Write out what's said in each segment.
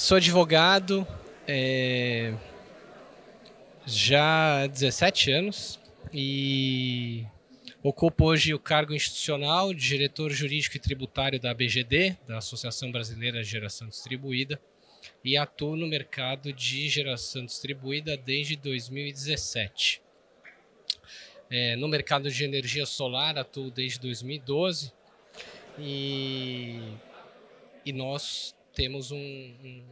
Sou advogado já há 17 anos e ocupo hoje o cargo institucional de diretor jurídico e tributário da ABGD, da Associação Brasileira de Geração Distribuída, e atuo no mercado de geração distribuída desde 2017. No mercado de energia solar atuo desde 2012 e nós temos um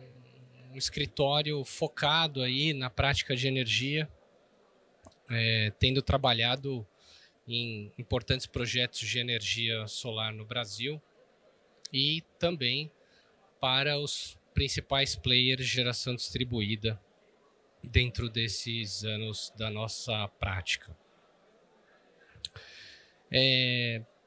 escritório focado aí na prática de energia, tendo trabalhado em importantes projetos de energia solar no Brasil e também para os principais players de geração distribuída dentro desses anos da nossa prática.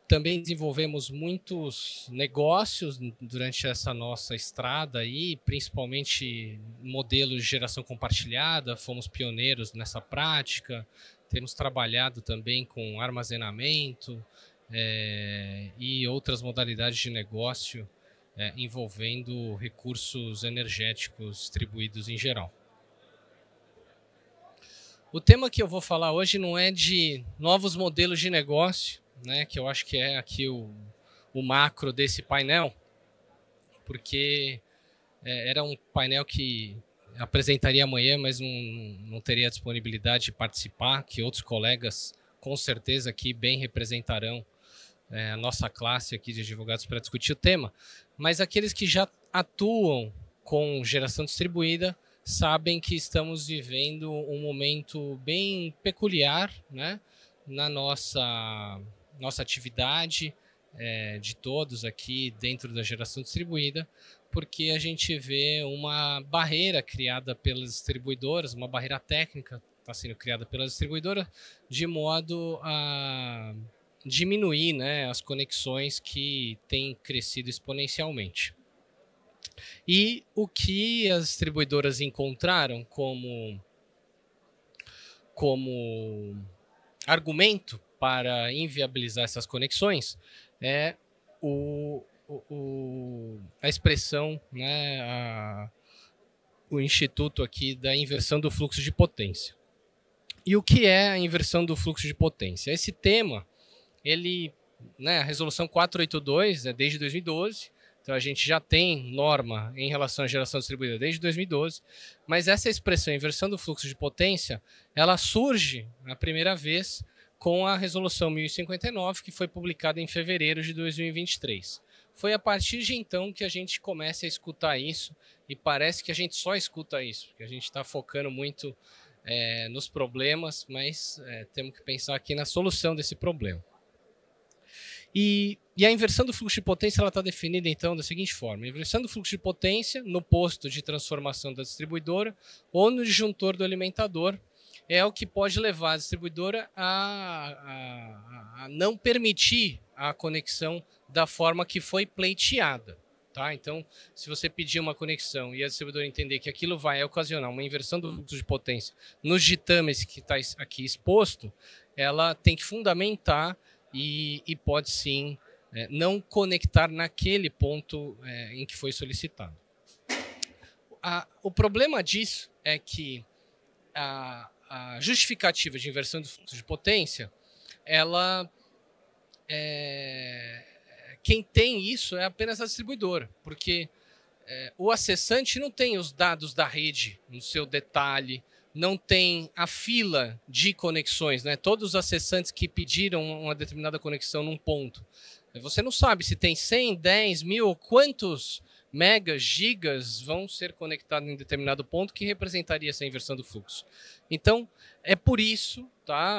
Também desenvolvemos muitos negócios durante essa nossa estrada aí, principalmente modelos de geração compartilhada, fomos pioneiros nessa prática, temos trabalhado também com armazenamento e outras modalidades de negócio envolvendo recursos energéticos distribuídos em geral. O tema que eu vou falar hoje não é de novos modelos de negócio, que eu acho que é aqui o macro desse painel, porque era um painel que apresentaria amanhã, mas não teria disponibilidade de participar, que outros colegas com certeza aqui bem representarão a nossa classe aqui de advogados para discutir o tema, mas aqueles que já atuam com geração distribuída sabem que estamos vivendo um momento bem peculiar, na nossa atividade de todos aqui dentro da geração distribuída, porque a gente vê uma barreira criada pelas distribuidoras, uma barreira técnica está sendo criada pelas distribuidoras, de modo a diminuir as conexões que têm crescido exponencialmente. E o que as distribuidoras encontraram como argumento para inviabilizar essas conexões é a expressão, o instituto aqui da inversão do fluxo de potência. E o que é a inversão do fluxo de potência? Esse tema, a resolução 482 é desde 2012, então a gente já tem norma em relação à geração distribuída desde 2012, mas essa expressão inversão do fluxo de potência, ela surge a primeira vez com a resolução 1059, que foi publicada em fevereiro de 2023. Foi a partir de então que a gente começa a escutar isso, e parece que a gente só escuta isso, porque a gente está focando muito nos problemas, mas temos que pensar aqui na solução desse problema. E a inversão do fluxo de potência está definida, então, da seguinte forma. A inversão do fluxo de potência no posto de transformação da distribuidora ou no disjuntor do alimentador é o que pode levar a distribuidora a não permitir a conexão da forma que foi pleiteada. Então, se você pedir uma conexão e a distribuidora entender que aquilo vai ocasionar uma inversão do fluxo de potência nos ditames que está aqui exposto, ela tem que fundamentar e pode sim não conectar naquele ponto em que foi solicitado. O problema disso é que a justificativa de inversão do fluxo de potência, quem tem isso é apenas a distribuidora, porque o acessante não tem os dados da rede no seu detalhe, não tem a fila de conexões, todos os acessantes que pediram uma determinada conexão num ponto. Você não sabe se tem 100, 10, 1000, quantos megas, gigas vão ser conectados em determinado ponto que representaria essa inversão do fluxo. Então, é por isso,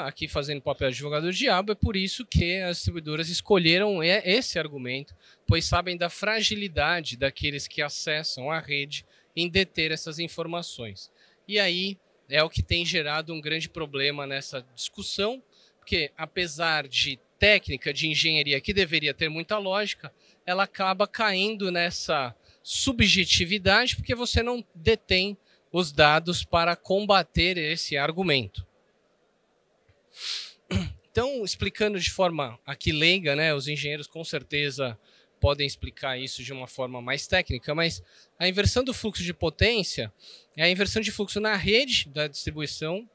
aqui fazendo papel de advogado do diabo, é por isso que as distribuidoras escolheram esse argumento, pois sabem da fragilidade daqueles que acessam a rede em deter essas informações. E aí é o que tem gerado um grande problema nessa discussão, porque apesar de técnica, de engenharia que deveria ter muita lógica, ela acaba caindo nessa subjetividade porque você não detém os dados para combater esse argumento. Então, explicando de forma aqui leiga, os engenheiros com certeza podem explicar isso de uma forma mais técnica, mas a inversão do fluxo de potência é a inversão de fluxo na rede da distribuição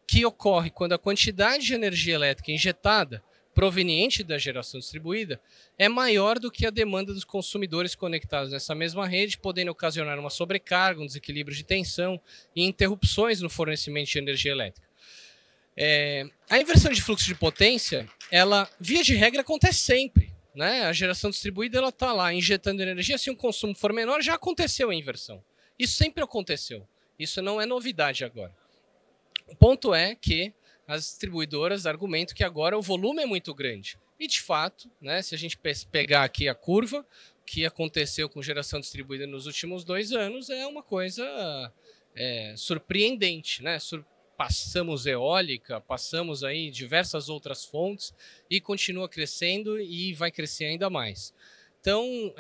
que ocorre quando a quantidade de energia elétrica injetada proveniente da geração distribuída é maior do que a demanda dos consumidores conectados nessa mesma rede, podendo ocasionar uma sobrecarga, um desequilíbrio de tensão e interrupções no fornecimento de energia elétrica. A inversão de fluxo de potência, ela, via de regra, acontece sempre. Né? A geração distribuída está lá injetando energia, se o consumo for menor, já aconteceu a inversão. Isso sempre aconteceu. Isso não é novidade agora. O ponto é que as distribuidoras argumentam que agora o volume é muito grande. E, de fato, né, se a gente pegar aqui a curva, o que aconteceu com geração distribuída nos últimos 2 anos é uma coisa surpreendente. Né? Passamos eólica, passamos aí diversas outras fontes e continua crescendo e vai crescer ainda mais. Então,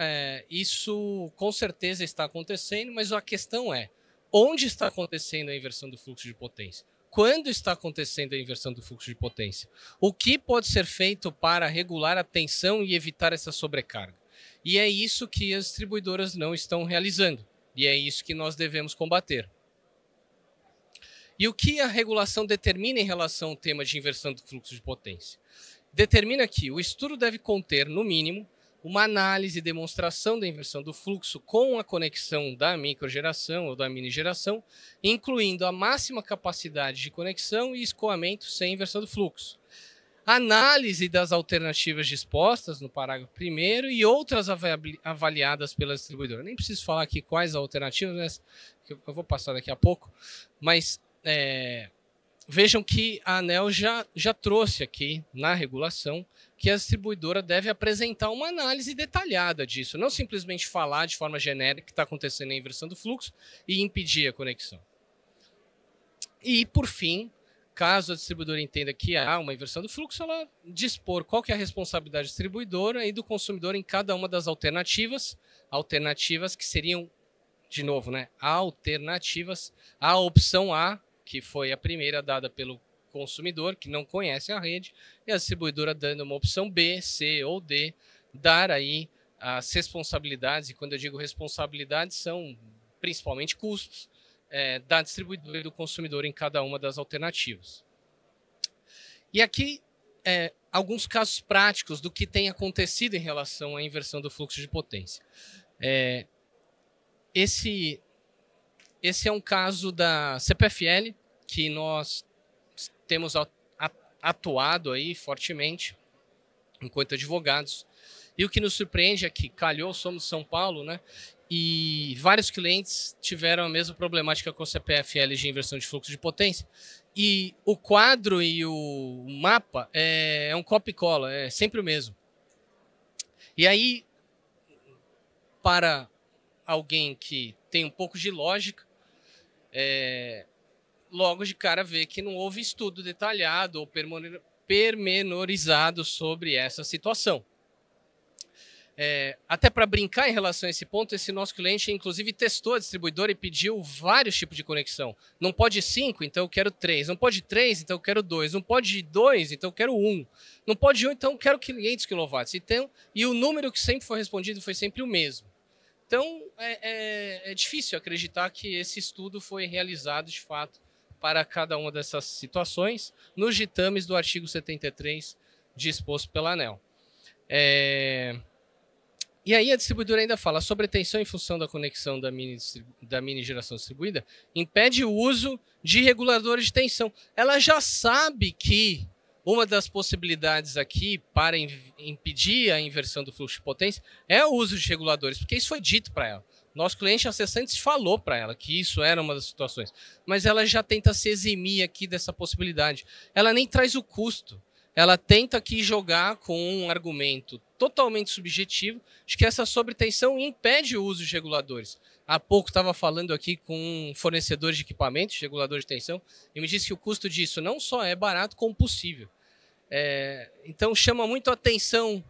isso com certeza está acontecendo, mas a questão é, onde está acontecendo a inversão do fluxo de potência? Quando está acontecendo a inversão do fluxo de potência? O que pode ser feito para regular a tensão e evitar essa sobrecarga? E é isso que as distribuidoras não estão realizando. E é isso que nós devemos combater. E o que a regulação determina em relação ao tema de inversão do fluxo de potência? Determina que o estudo deve conter, no mínimo, uma análise e demonstração da inversão do fluxo com a conexão da microgeração ou da minigeração, incluindo a máxima capacidade de conexão e escoamento sem inversão do fluxo. Análise das alternativas dispostas no parágrafo 1º e outras avaliadas pela distribuidora. Nem preciso falar aqui quais alternativas, né? Eu vou passar daqui a pouco, mas vejam que a ANEEL já trouxe aqui na regulação que a distribuidora deve apresentar uma análise detalhada disso, não simplesmente falar de forma genérica que está acontecendo a inversão do fluxo e impedir a conexão. E, por fim, caso a distribuidora entenda que há uma inversão do fluxo, ela dispor qual que é a responsabilidade distribuidora e do consumidor em cada uma das alternativas que seriam, de novo, né, alternativas, a opção A, que foi a primeira dada pelo consumidor, que não conhece a rede, e a distribuidora dando uma opção B, C ou D, dar aí as responsabilidades, e quando eu digo responsabilidades, são principalmente custos, da distribuidora e do consumidor em cada uma das alternativas. E aqui, alguns casos práticos do que tem acontecido em relação à inversão do fluxo de potência. Esse é um caso da CPFL, que nós temos atuado aí fortemente enquanto advogados. E o que nos surpreende é que calhou, somos de São Paulo, né? E vários clientes tiveram a mesma problemática com a CPFL de inversão de fluxo de potência. E o quadro e o mapa é um copia e cola, é sempre o mesmo. E aí, para alguém que tem um pouco de lógica, logo de cara vê que não houve estudo detalhado ou pormenorizado sobre essa situação. Até para brincar em relação a esse ponto, esse nosso cliente inclusive testou a distribuidora e pediu vários tipos de conexão. Não pode 5, então eu quero 3. Não pode 3, então eu quero 2. Não pode 2, então eu quero 1. Não pode 1, então eu quero 500 kW. Então, e o número que sempre foi respondido foi sempre o mesmo. Então, é difícil acreditar que esse estudo foi realizado de fato para cada uma dessas situações nos ditames do artigo 73 disposto pela ANEEL. E aí a distribuidora ainda fala, a sobretensão em função da conexão da mini geração distribuída impede o uso de reguladores de tensão. Ela já sabe que uma das possibilidades aqui para impedir a inversão do fluxo de potência é o uso de reguladores, porque isso foi dito para ela. Nosso cliente acessante falou para ela que isso era uma das situações, mas ela já tenta se eximir aqui dessa possibilidade. Ela nem traz o custo. Ela tenta aqui jogar com um argumento totalmente subjetivo de que essa sobretensão impede o uso de reguladores. Há pouco estava falando aqui com um fornecedor de equipamentos, de regulador de tensão, e me disse que o custo disso não só é barato, como possível. Então chama muito a atenção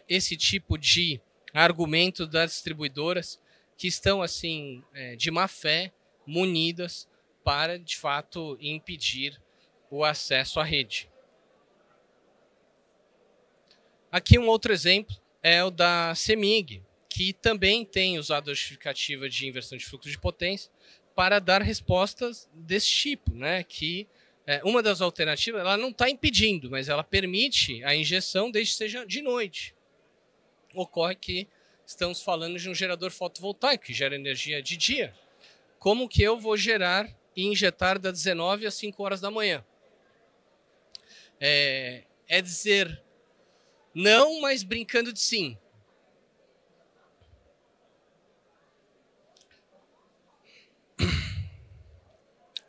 esse tipo de argumento das distribuidoras que estão assim de má fé, munidas para, de fato, impedir o acesso à rede. Aqui um outro exemplo é o da CEMIG, que também tem usado a justificativa de inversão de fluxo de potência para dar respostas desse tipo, né? Que uma das alternativas, ela não está impedindo, mas ela permite a injeção desde que seja de noite. Ocorre que estamos falando de um gerador fotovoltaico que gera energia de dia. Como que eu vou gerar e injetar das 19 às 5 horas da manhã? É dizer não, mas brincando de sim.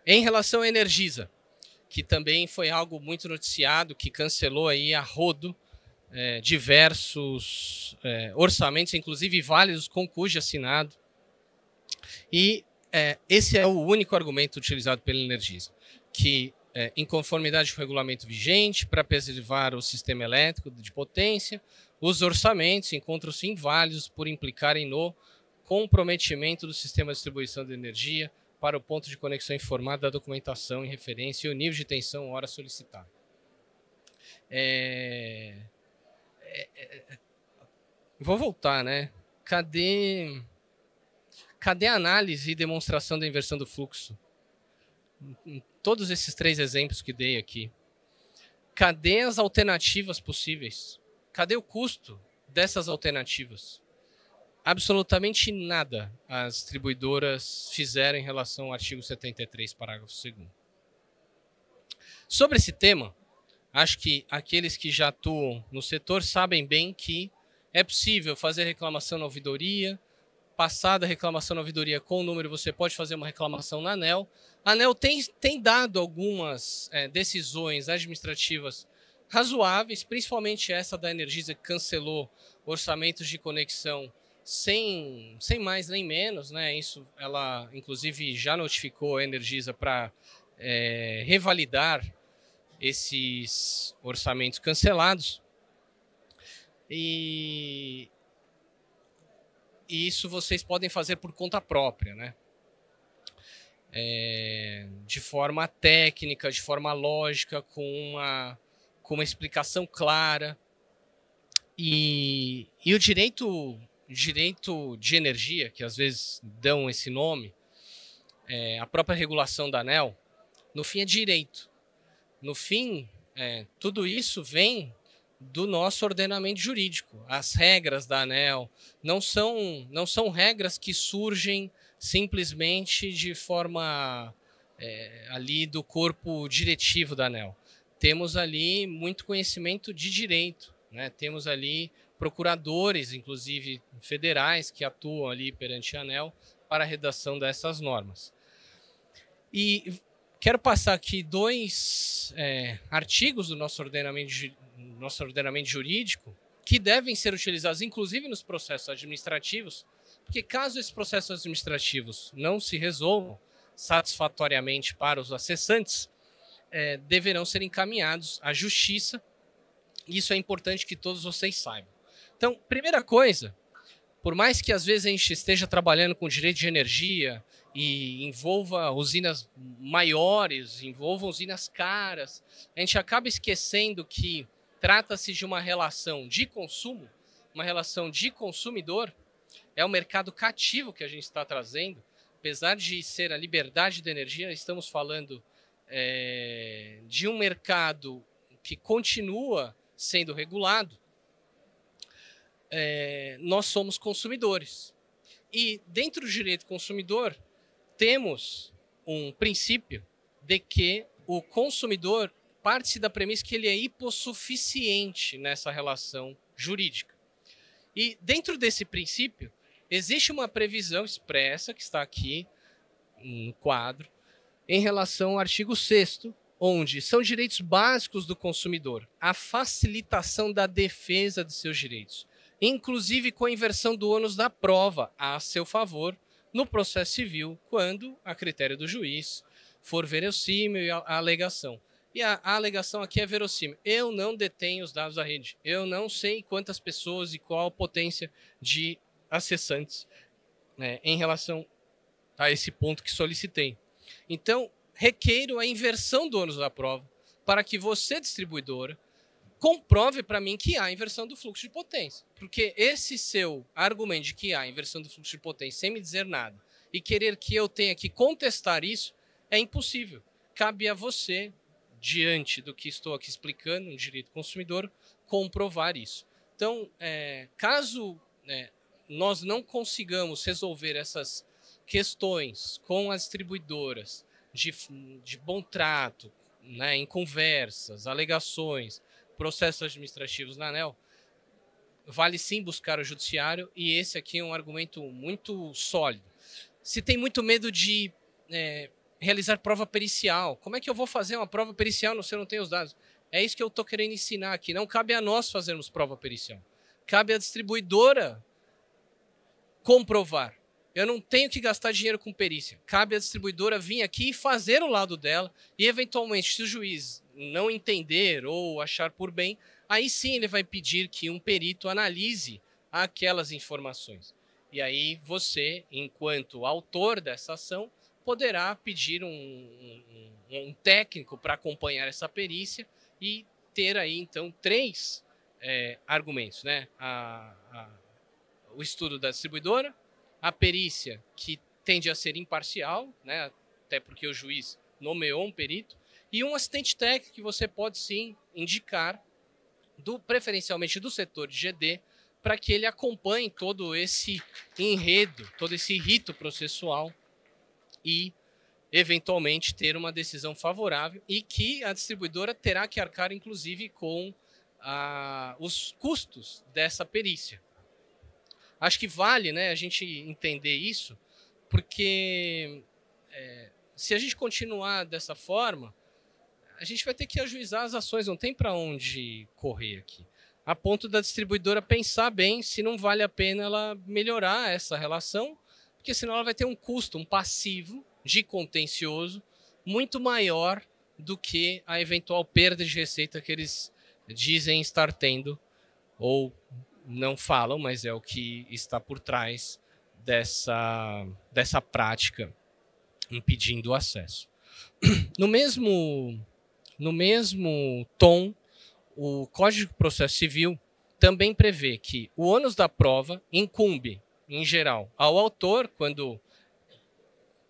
Em relação à Energisa, que também foi algo muito noticiado, que cancelou aí a rodo diversos orçamentos, inclusive válidos com cujo assinado. E esse é o único argumento utilizado pela Energisa, que em conformidade com o regulamento vigente, para preservar o sistema elétrico de potência, os orçamentos encontram-se inválidos por implicarem no comprometimento do sistema de distribuição de energia para o ponto de conexão informado da documentação em referência e o nível de tensão hora solicitado. Vou voltar, né? Cadê a análise e demonstração da inversão do fluxo? Em todos esses 3 exemplos que dei aqui. Cadê as alternativas possíveis? Cadê o custo dessas alternativas? Absolutamente nada as distribuidoras fizeram em relação ao artigo 73, parágrafo 2º. Sobre esse tema, acho que aqueles que já atuam no setor sabem bem que é possível fazer reclamação na ouvidoria. Passada a reclamação na ouvidoria com o número, você pode fazer uma reclamação na ANEEL. A ANEEL tem dado algumas decisões administrativas razoáveis, principalmente essa da Energisa, que cancelou orçamentos de conexão sem mais nem menos, né? Isso, ela inclusive já notificou a Energisa para revalidar esses orçamentos cancelados. E isso vocês podem fazer por conta própria, né? De forma técnica, de forma lógica, com uma explicação clara. E o direito de energia, que às vezes dão esse nome, a própria regulação da ANEEL, no fim é direito. No fim, tudo isso vem do nosso ordenamento jurídico. As regras da ANEEL não são regras que surgem simplesmente de forma ali do corpo diretivo da ANEEL. Temos ali muito conhecimento de direito, né? Temos ali procuradores, inclusive federais, que atuam ali perante a ANEEL para a redação dessas normas. E quero passar aqui 2 artigos do nosso ordenamento jurídico que devem ser utilizados, inclusive nos processos administrativos, porque caso esses processos administrativos não se resolvam satisfatoriamente para os acessantes, deverão ser encaminhados à justiça. Isso é importante que todos vocês saibam. Então, primeira coisa, por mais que às vezes a gente esteja trabalhando com direito de energia e envolva usinas maiores, envolva usinas caras, a gente acaba esquecendo que trata-se de uma relação de consumo, uma relação de consumidor. É o mercado cativo que a gente está trazendo. Apesar de ser a liberdade da energia, estamos falando de um mercado que continua sendo regulado. Nós somos consumidores. E dentro do direito consumidor, temos um princípio de que o consumidor parte da premissa que ele é hipossuficiente nessa relação jurídica. E dentro desse princípio, existe uma previsão expressa, que está aqui no quadro, em relação ao artigo 6º, onde são direitos básicos do consumidor a facilitação da defesa de seus direitos, inclusive com a inversão do ônus da prova a seu favor no processo civil, quando, a critério do juiz, for verossímil a alegação. E a alegação aqui é verossímil. Eu não detenho os dados da rede. Eu não sei quantas pessoas e qual a potência de acessantes, né, em relação a esse ponto que solicitei. Então, requeiro a inversão do ônus da prova para que você, distribuidora, comprove para mim que há inversão do fluxo de potência. Porque esse seu argumento de que há inversão do fluxo de potência sem me dizer nada e querer que eu tenha que contestar isso é impossível. Cabe a você, diante do que estou aqui explicando no direito consumidor, comprovar isso. Então, caso nós não consigamos resolver essas questões com as distribuidoras de bom trato, né, em conversas, alegações, processos administrativos na ANEEL, vale sim buscar o judiciário, e esse aqui é um argumento muito sólido. Se tem muito medo de realizar prova pericial, como é que eu vou fazer uma prova pericial se eu não tenho os dados? É isso que eu estou querendo ensinar aqui. Não cabe a nós fazermos prova pericial. Cabe à distribuidora comprovar. Eu não tenho que gastar dinheiro com perícia. Cabe à distribuidora vir aqui e fazer o lado dela e, eventualmente, se o juiz não entender ou achar por bem, aí sim ele vai pedir que um perito analise aquelas informações. E aí você, enquanto autor dessa ação, poderá pedir um técnico para acompanhar essa perícia e ter aí, então, 3 argumentos, né? O estudo da distribuidora, a perícia, que tende a ser imparcial, né? Até porque o juiz nomeou um perito, e um assistente técnico que você pode sim indicar, preferencialmente do setor de GD, para que ele acompanhe todo esse enredo, todo esse rito processual e, eventualmente, ter uma decisão favorável, e que a distribuidora terá que arcar, inclusive, com os custos dessa perícia. Acho que vale, né, a gente entender isso, porque se a gente continuar dessa forma, a gente vai ter que ajuizar as ações, não tem para onde correr aqui. A ponto da distribuidora pensar bem se não vale a pena ela melhorar essa relação, porque senão ela vai ter um custo, um passivo de contencioso muito maior do que a eventual perda de receita que eles dizem estar tendo, ou não falam, mas é o que está por trás dessa prática impedindo o acesso. No mesmo tom, o Código de Processo Civil também prevê que o ônus da prova incumbe, em geral, ao autor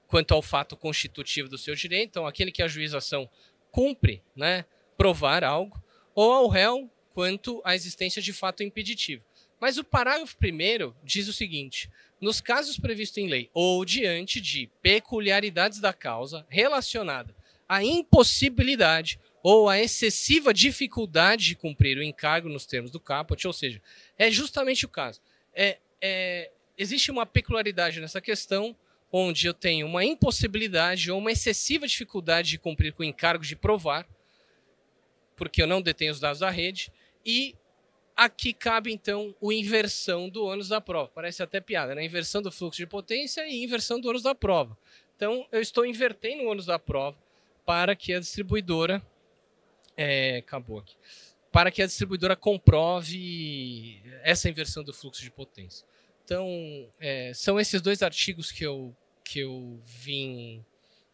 quanto ao fato constitutivo do seu direito, então aquele que ajuiza a ação cumpre, né, provar algo, ou ao réu quanto à existência de fato impeditivo. Mas o parágrafo 1º diz o seguinte: nos casos previstos em lei ou diante de peculiaridades da causa relacionada à impossibilidade ou à excessiva dificuldade de cumprir o encargo nos termos do caput, ou seja, é justamente o caso. Existe uma peculiaridade nessa questão, onde eu tenho uma impossibilidade ou uma excessiva dificuldade de cumprir com o encargo de provar, porque eu não detenho os dados da rede, e aqui cabe, então, a inversão do ônus da prova. Parece até piada, né? Inversão do fluxo de potência e inversão do ônus da prova. Então, eu estou invertendo o ônus da prova para que a distribuidora... acabou aqui. Para que a distribuidora comprove essa inversão do fluxo de potência. Então, são esses 2 artigos que eu vim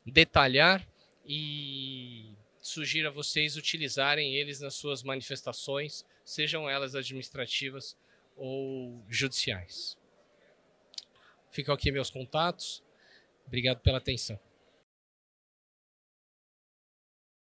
detalhar e sugiro a vocês utilizarem eles nas suas manifestações, sejam elas administrativas ou judiciais. Ficam aqui meus contatos. Obrigado pela atenção.